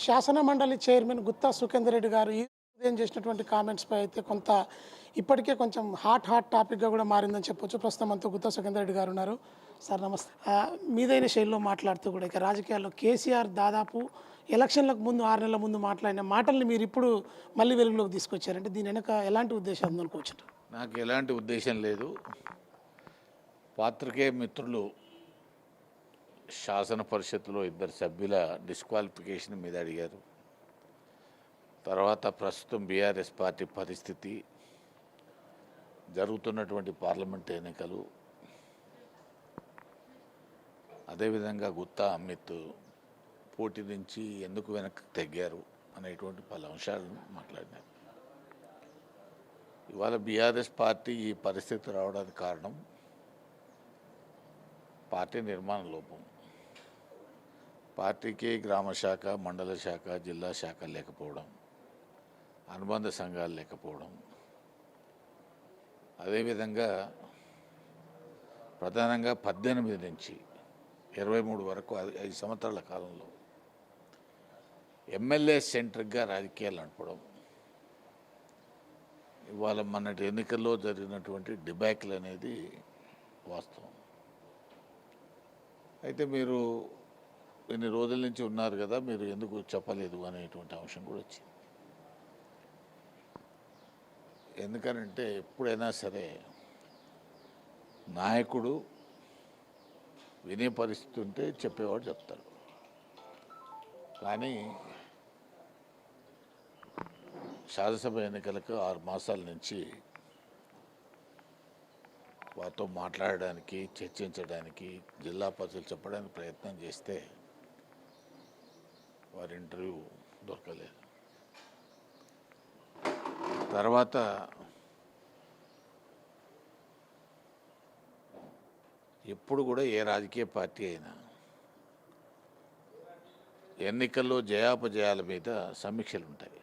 శాసన మండలి చైర్మన్ గుత్తా సుఖేందర్ రెడ్డి గారు ఈ ఉదయం చేసినటువంటి కామెంట్స్‌పై అయితే ఇప్పటికే కొంచెం హాట్ టాపిక్‌గా కూడా మారిందని చెప్పొచ్చు. ప్రస్తుతం మనతో గుత్తా సుఖేందర్ రెడ్డి గారు ఉన్నారు. సార్ నమస్తే. మీదైన శైలిలో మాట్లాడుతూ కూడా ఇక రాజకీయాల్లో కేసీఆర్ దాదాపు ఎలక్షన్‌లకు ముందు 6 నెలల ముందు మాట్లాడిన మాటల్ని మీరిప్పుడు మళ్ళీ వెలుగులోకి తీసుకొచ్చారంటే దీని వెనక ఎలాంటి ఉద్దేశం ఉందనుకోవచ్చంట? నాకు ఎలాంటి ఉద్దేశం లేదు. పాత్రికేయ మిత్రులు శాసన పరిషత్తులో 2 సభ్యుల డిస్క్వాలిఫికేషన్ మీద అడిగారు. తర్వాత ప్రస్తుతం బీఆర్ఎస్ పార్టీ పరిస్థితి, జరుగుతున్నటువంటి పార్లమెంట్ ఎన్నికలు, అదేవిధంగా గుత్తా అమిత్ పోటీ నుంచి ఎందుకు వెనక్కి తగ్గారు అనేటువంటి పలు అంశాలను మాట్లాడినారు. ఇవాళ బీఆర్ఎస్ పార్టీ ఈ పరిస్థితి రావడానికి కారణం పార్టీ నిర్మాణ లోపం. పార్టీకి గ్రామ శాఖ, మండల శాఖ, జిల్లా శాఖ లేకపోవడం, అనుబంధ సంఘాలు లేకపోవడం, అదేవిధంగా ప్రధానంగా 18 నుంచి 23 వరకు 5 సంవత్సరాల కాలంలో ఎమ్మెల్యే సెంట్రిక్గా రాజకీయాలు నడపడం, ఇవాళ మొన్నటి ఎన్నికల్లో జరిగినటువంటి డిబాకిల్ అనేది వాస్తవం. అయితే మీరు ఇన్ని రోజుల నుంచి ఉన్నారు కదా, మీరు ఎందుకు చెప్పలేదు అనేటువంటి అంశం కూడా వచ్చింది. ఎందుకనంటే ఎప్పుడైనా సరే నాయకుడు వినే పరిస్థితి ఉంటే చెప్పేవాడు చెప్తాడు. కానీ శాసనసభ ఎన్నికలకు 6 మాసాల నుంచి వారితో మాట్లాడడానికి, చర్చించడానికి, జిల్లా పరిస్థితులు చెప్పడానికి ప్రయత్నం చేస్తే వారి ఇంటర్వ్యూ దొరకలేదు. తర్వాత ఎప్పుడు కూడా ఏ రాజకీయ పార్టీ అయినా ఎన్నికల్లో జయాపజయాల మీద సమీక్షలు ఉంటాయి.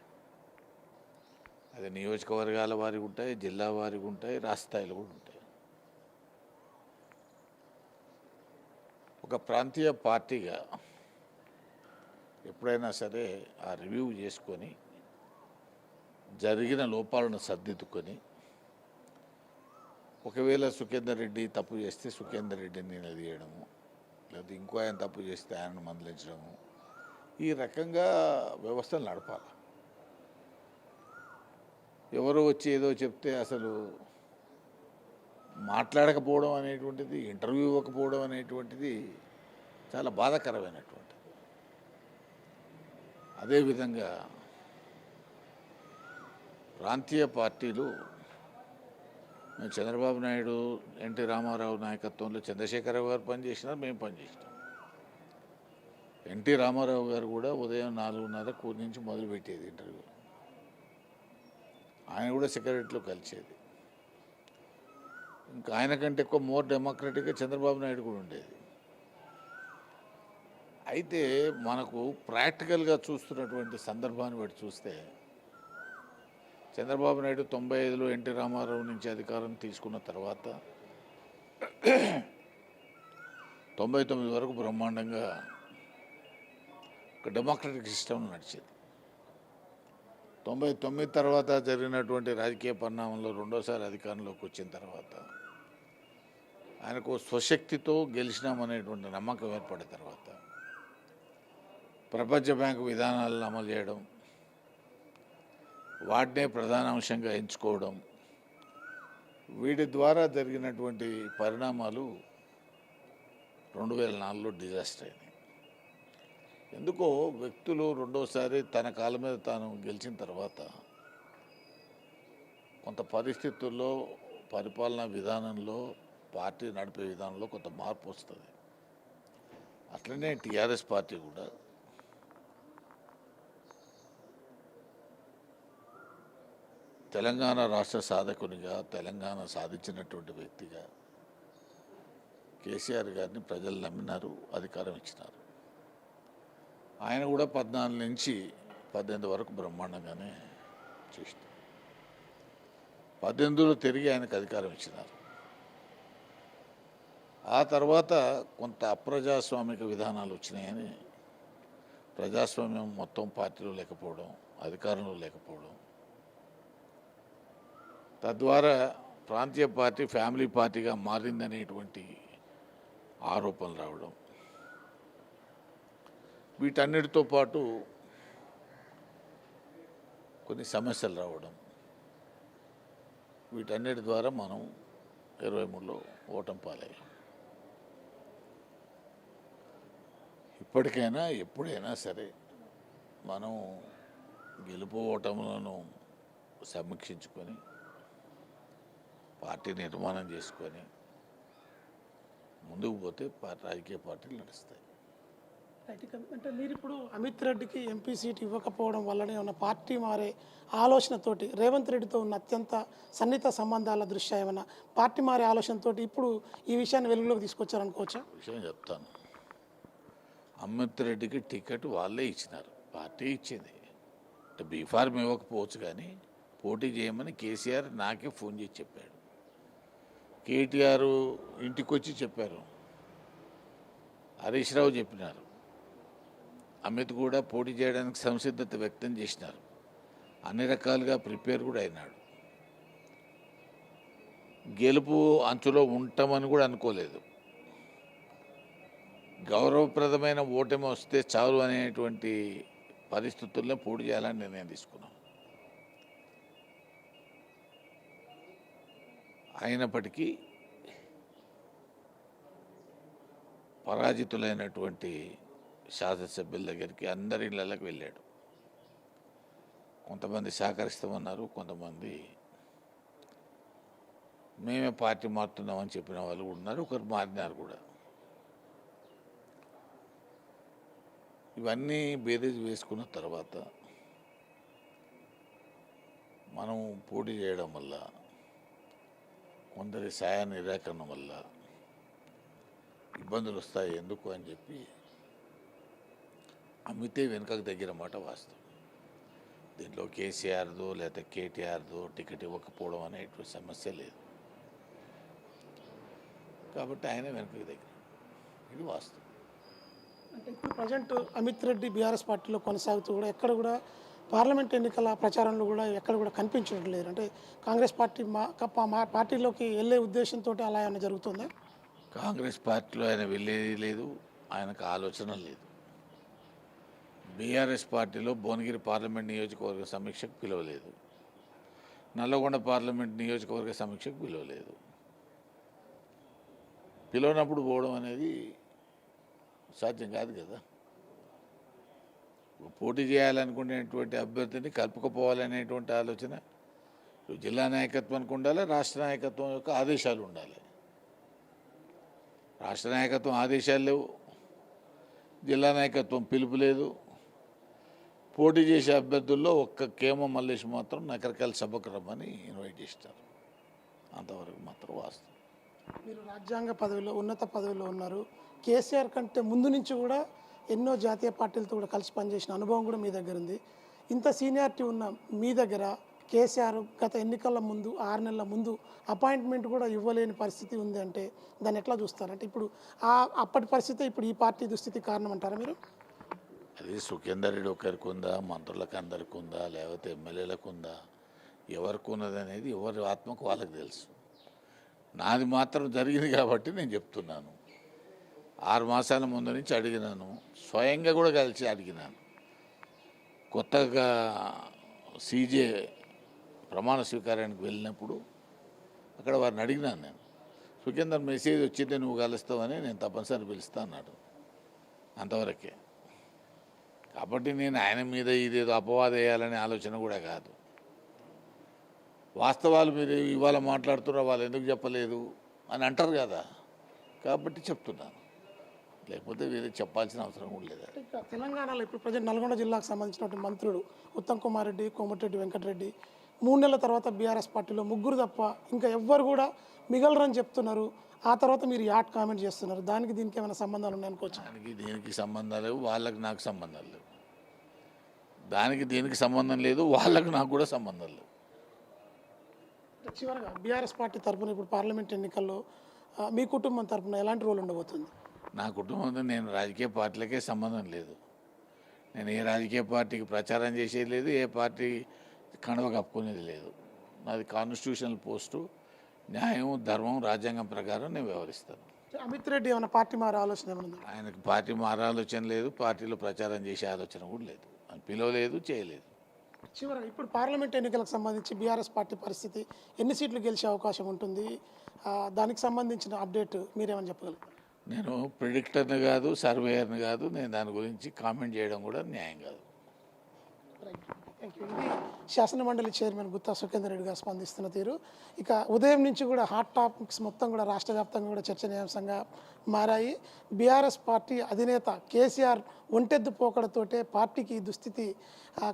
అది నియోజకవర్గాల వారికి ఉంటాయి, జిల్లా వారికి ఉంటాయి, రాష్ట్ర స్థాయిలో కూడా ఉంటాయి. ఒక ప్రాంతీయ పార్టీగా ఎప్పుడైనా సరే ఆ రివ్యూ చేసుకొని జరిగిన లోపాలను సర్దిద్దుకొని, ఒకవేళ సుఖేందర్ రెడ్డి తప్పు చేస్తే సుఖేందర్ రెడ్డిని నిలదీయడము, లేదా ఇంకో ఆయన తప్పు చేస్తే ఆయనను మందలించడము, ఈ రకంగా వ్యవస్థను నడపాలి. ఎవరో వచ్చి ఏదో చెప్తే అసలు మాట్లాడకపోవడం అనేటువంటిది, ఇంటర్వ్యూ ఇవ్వకపోవడం అనేటువంటిది చాలా బాధాకరమైనటువంటిది. అదేవిధంగా ప్రాంతీయ పార్టీలు, చంద్రబాబు నాయుడు, ఎన్టీ రామారావు నాయకత్వంలో చంద్రశేఖరరావు గారు పనిచేసినారు, మేము పనిచేసినాం. ఎన్టీ రామారావు గారు కూడా ఉదయం 4:30 నుంచి మొదలుపెట్టేది ఇంటర్వ్యూ. ఆయన కూడా సెక్రటరీలో కలిసేది. ఇంకా ఆయన కంటే ఎక్కువ మోర్ డెమోక్రటిక్గా చంద్రబాబు నాయుడు కూడా ఉండేది. అయితే మనకు ప్రాక్టికల్గా చూస్తున్నటువంటి సందర్భాన్ని బట్టి చూస్తే చంద్రబాబు నాయుడు 95లో ఎన్టీ రామారావు నుంచి అధికారం తీసుకున్న తర్వాత 99 వరకు బ్రహ్మాండంగా ఒక డెమోక్రటిక్ సిస్టమ్ నడిచేది. 99 తర్వాత జరిగినటువంటి రాజకీయ పరిణామంలో రెండోసారి అధికారంలోకి వచ్చిన తర్వాత ఆయనకు స్వశక్తితో గెలిచినామనేటువంటి నమ్మకం ఏర్పడిన తర్వాత ప్రపంచ బ్యాంకు విధానాలను అమలు చేయడం, వాటినే ప్రధాన అంశంగా ఎంచుకోవడం, వీటి ద్వారా జరిగినటువంటి పరిణామాలు 2004లో డిజాస్టర్ అయినాయి. ఎందుకో వ్యక్తులు రెండోసారి తన కాళ్ళ మీద తాను గెలిచిన తర్వాత కొంత పరిస్థితుల్లో, పరిపాలనా విధానంలో, పార్టీ నడిపే విధానంలో కొంత మార్పు వస్తుంది. అట్లనే టీఆర్ఎస్ పార్టీ కూడా తెలంగాణ రాష్ట్ర సాధకునిగా, తెలంగాణ సాధించినటువంటి వ్యక్తిగా కేసీఆర్ గారిని ప్రజలు నమ్మినారు, అధికారం ఇచ్చినారు. ఆయన కూడా 14 నుంచి 18 వరకు బ్రహ్మాండంగానే చేసినారు. 18లో తిరిగి ఆయనకు అధికారం ఇచ్చినారు. ఆ తర్వాత కొంత అప్రజాస్వామిక విధానాలు వచ్చినాయని ప్రజాస్వామ్యం మొత్తం పార్టీలో లేకపోవడం, అధికారంలో లేకపోవడం, తద్వారా ప్రాంతీయ పార్టీ ఫ్యామిలీ పార్టీగా మారిందనేటువంటి ఆరోపణలు రావడం, వీటన్నిటితో పాటు కొన్ని సమస్యలు రావడం, వీటన్నిటి ద్వారా మనం 23లో ఓటమి పాలయ్యాం. ఇప్పటికైనా ఎప్పుడైనా సరే మనం గెలుపు ఓటములను సమీక్షించుకొని పార్టీ నిర్మాణం చేసుకొని ముందుకు పోతే రాజకీయ పార్టీలు నడుస్తాయి. అంటే మీరు ఇప్పుడు అమిత్ రెడ్డికి ఎంపీ సీట్ ఇవ్వకపోవడం వల్లనే ఉన్న పార్టీ మారే ఆలోచనతోటి రేవంత్ రెడ్డితో ఉన్న అత్యంత సన్నిహిత సంబంధాల దృష్ట్యా ఏమన్నా పార్టీ మారే ఆలోచనతోటి ఇప్పుడు ఈ విషయాన్ని వెలుగులోకి తీసుకొచ్చారనుకోవచ్చా? విషయం చెప్తాను. అమిత్ రెడ్డికి టికెట్ వాళ్ళే ఇచ్చినారు, పార్టీ ఇచ్చింది. అంటే బీఫార్మ్ ఇవ్వకపోవచ్చు, కానీ పోటీ చేయమని కేసీఆర్ నాకే ఫోన్ చేసి చెప్పాడు. కేటీఆర్ ఇంటికి వచ్చి చెప్పారు, హరీష్ రావు చెప్పినారు, అమిత్ కూడా పోటీ చేయడానికి సంసిద్ధత వ్యక్తం చేసినారు, అన్ని రకాలుగా ప్రిపేర్ కూడా అయినాడు. గెలుపు అంచులో ఉంటామని కూడా అనుకోలేదు. గౌరవప్రదమైన ఓటమి వస్తే చాలు అనేటువంటి పరిస్థితుల్లో పోటీ చేయాలని నిర్ణయం తీసుకున్నాం. అయినప్పటికీ పరాజితులైనటువంటి శాసనసభ్యుల దగ్గరికి అందరి ఇళ్ళకి వెళ్ళాడు. కొంతమంది సహకరిస్తామన్నారు, కొంతమంది మేమే పార్టీ మారుతున్నామని చెప్పిన వాళ్ళు కూడా ఉన్నారు, ఒకరు మారినారు కూడా. ఇవన్నీ బేరీజ్ వేసుకున్న తర్వాత మనం పోటీ చేయడం వల్ల, కొందరి సాయ నిరాకరణ వల్ల ఇబ్బందులు వస్తాయి ఎందుకు అని చెప్పి అమితే వెనుకకు దగ్గర మాట వాస్తవం. దీంట్లో కేసీఆర్దో లేకపోతే కేటీఆర్దో టికెట్ ఇవ్వకపోవడం అనేటువంటి సమస్య లేదు, కాబట్టి ఆయన వెనుకకు దగ్గర, ఇది వాస్తవం. అంటే ఇప్పుడు ప్రజెంట్ అమిత్ రెడ్డి బీఆర్ఎస్ పార్టీలో కొనసాగుతూ కూడా ఎక్కడ కూడా పార్లమెంట్ ఎన్నికల ప్రచారంలో కూడా ఎక్కడ కూడా కనిపించడం లేదు. అంటే కాంగ్రెస్ పార్టీ మా పార్టీలోకి వెళ్ళే ఉద్దేశంతో అలా ఏమైనా జరుగుతుందా? కాంగ్రెస్ పార్టీలో ఆయన వెళ్ళేది లేదు, ఆయనకు ఆలోచన లేదు. బీఆర్ఎస్ పార్టీలో భువనగిరి పార్లమెంట్ నియోజకవర్గ సమీక్షకు పిలవలేదు, నల్లగొండ పార్లమెంట్ నియోజకవర్గ సమీక్షకు పిలవలేదు. పిలవనప్పుడు పోవడం అనేది సాధ్యం కాదు కదా. పోటీ చేయాలనుకునేటువంటి అభ్యర్థిని కలుపుకపోవాలనేటువంటి ఆలోచన జిల్లా నాయకత్వానికి ఉండాలి, రాష్ట్ర నాయకత్వం యొక్క ఆదేశాలు ఉండాలి. రాష్ట్ర నాయకత్వం ఆదేశాలు లేవు, జిల్లా నాయకత్వం పిలుపు లేదు. పోటీ చేసే అభ్యర్థుల్లో ఒక్క కేమ మల్లేష్ మాత్రం నకరకాల సభకు రమ్మని ఇన్వైట్ చేస్తారు, అంతవరకు మాత్రం వాస్తవం. మీరు రాజ్యాంగ పదవిలో ఉన్నత పదవిలో ఉన్నారు. కేసీఆర్ కంటే ముందు నుంచి కూడా ఎన్నో జాతీయ పార్టీలతో కూడా కలిసి పనిచేసిన అనుభవం కూడా మీ దగ్గర ఉంది. ఇంత సీనియారిటీ ఉన్న మీ దగ్గర కేసీఆర్ గత ఎన్నికల ముందు 6 నెలల ముందు అపాయింట్మెంట్ కూడా ఇవ్వలేని పరిస్థితి ఉంది అంటే దాన్ని ఎట్లా చూస్తారంటే ఇప్పుడు అప్పటి పరిస్థితి ఇప్పుడు ఈ పార్టీ దుస్థితి కారణం అంటారా మీరు? అది సుఖేందర్ రెడ్డి ఒకరికి ఉందా, మంత్రులకు అందరికి ఉందా, లేకపోతే ఎమ్మెల్యేలకు ఉందా, ఎవరికి ఉన్నది అనేది ఎవరి ఆత్మకు వాళ్ళకి తెలుసు. నాది మాత్రం జరిగింది కాబట్టి నేను చెప్తున్నాను. 6 మాసాల ముందు నుంచి అడిగినాను, స్వయంగా కూడా కలిసి అడిగినాను. కొత్తగా సీజే ప్రమాణ స్వీకారానికి వెళ్ళినప్పుడు అక్కడ వారిని అడిగినాను నేను, సుఖేందర్ మెసేజ్ వచ్చింది నువ్వు కలుస్తావని, నేను తప్పనిసరి పిలుస్తా అన్నాడు, అంతవరకే. కాబట్టి నేను ఆయన మీద ఇదేదో అపవాదం వేయాలనే ఆలోచన కూడా కాదు. వాస్తవాలు మీరు ఇవాళ మాట్లాడుతున్నా వాళ్ళు ఎందుకు చెప్పలేదు అని అంటారు కదా, కాబట్టి చెప్తున్నాను, లేకపోతే వేరే చెప్పాల్సిన అవసరం కూడా లేదు. ఇంకా తెలంగాణలో ఇప్పుడు ప్రజెంట్ నల్గొండ జిల్లాకు సంబంధించినటువంటి మంత్రులు ఉత్తమ్ కుమార్ రెడ్డి, కోమటిరెడ్డి వెంకటరెడ్డి 3 నెలల తర్వాత బీఆర్ఎస్ పార్టీలో ముగ్గురు తప్ప ఇంకా ఎవ్వరు కూడా మిగలరని చెప్తున్నారు. ఆ తర్వాత మీరు యాడ్ కామెంట్ చేస్తున్నారు, దానికి దీనికి ఏమైనా సంబంధాలు ఉన్నాయనుకోవచ్చు? దానికి దీనికి సంబంధాలు లేవు, వాళ్ళకి నాకు సంబంధాలు లేవు. దానికి దీనికి సంబంధం లేదు, వాళ్ళకు నాకు కూడా సంబంధం లేవు. చివరగా బీఆర్ఎస్ పార్టీ తరఫున ఇప్పుడు పార్లమెంట్ ఎన్నికల్లో మీ కుటుంబం తరఫున ఎలాంటి రోల్ ఉండబోతుంది? నా కుటుంబంతో నేను రాజకీయ పార్టీలకే సంబంధం లేదు. నేను ఏ రాజకీయ పార్టీకి ప్రచారం చేసేది లేదు, ఏ పార్టీ కండవ కప్పుకునేది లేదు. నాది కాన్స్టిట్యూషనల్ పోస్టు, న్యాయం, ధర్మం, రాజ్యాంగం ప్రకారం నేను వ్యవహరిస్తాను. అమిత్ రెడ్డి ఏమైనా పార్టీ మారే ఆలోచన ఏమైనా ఉందా? ఆయనకు పార్టీ మారే ఆలోచన లేదు, పార్టీలో ప్రచారం చేసే ఆలోచన కూడా లేదు. అని పిలవలేదు, చేయలేదు. చివరగా ఇప్పుడు పార్లమెంట్ ఎన్నికలకు సంబంధించి బీఆర్ఎస్ పార్టీ పరిస్థితి ఎన్ని సీట్లు గెలిచే అవకాశం ఉంటుంది, దానికి సంబంధించిన అప్డేట్ మీరేమని చెప్పగలరు? నేను ప్రిడిక్టర్ని కాదు, సర్వేయర్ని కాదు. నేను దాని గురించి కామెంట్ చేయడం కూడా న్యాయం కాదు. Thank you. ఇది శాసనమండలి చైర్మన్ గుత్తా సుఖేందర్ రెడ్డి గారు స్పందిస్తున్న తీరు. ఇక ఉదయం నుంచి కూడా హాట్ టాపిక్స్ మొత్తం కూడా రాష్ట్ర వ్యాప్తంగా కూడా చర్చనీయాంశంగా మారాయి. బీఆర్ఎస్ పార్టీ అధినేత కేసీఆర్ ఒంటెద్దు పోకడతోటే పార్టీకి ఈ దుస్థితి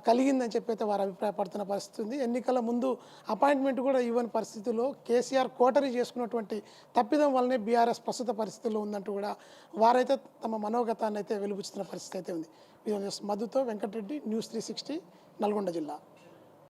కలిగిందని చెప్పి అయితే వారు అభిప్రాయపడుతున్న పరిస్థితి ఉంది. ఎన్నికల ముందు అపాయింట్మెంట్ కూడా ఇవ్వని పరిస్థితుల్లో కేసీఆర్ కోటరీ చేసుకున్నటువంటి తప్పిదం వల్లనే బీఆర్ఎస్ ప్రస్తుత పరిస్థితుల్లో ఉందంటూ కూడా వారైతే తమ మనోగతాన్ని అయితే వెలుబుచ్చుతున్న పరిస్థితి అయితే ఉంది. మధుతో వెంకటరెడ్డి, న్యూస్ 360, నల్గొండ జిల్లా.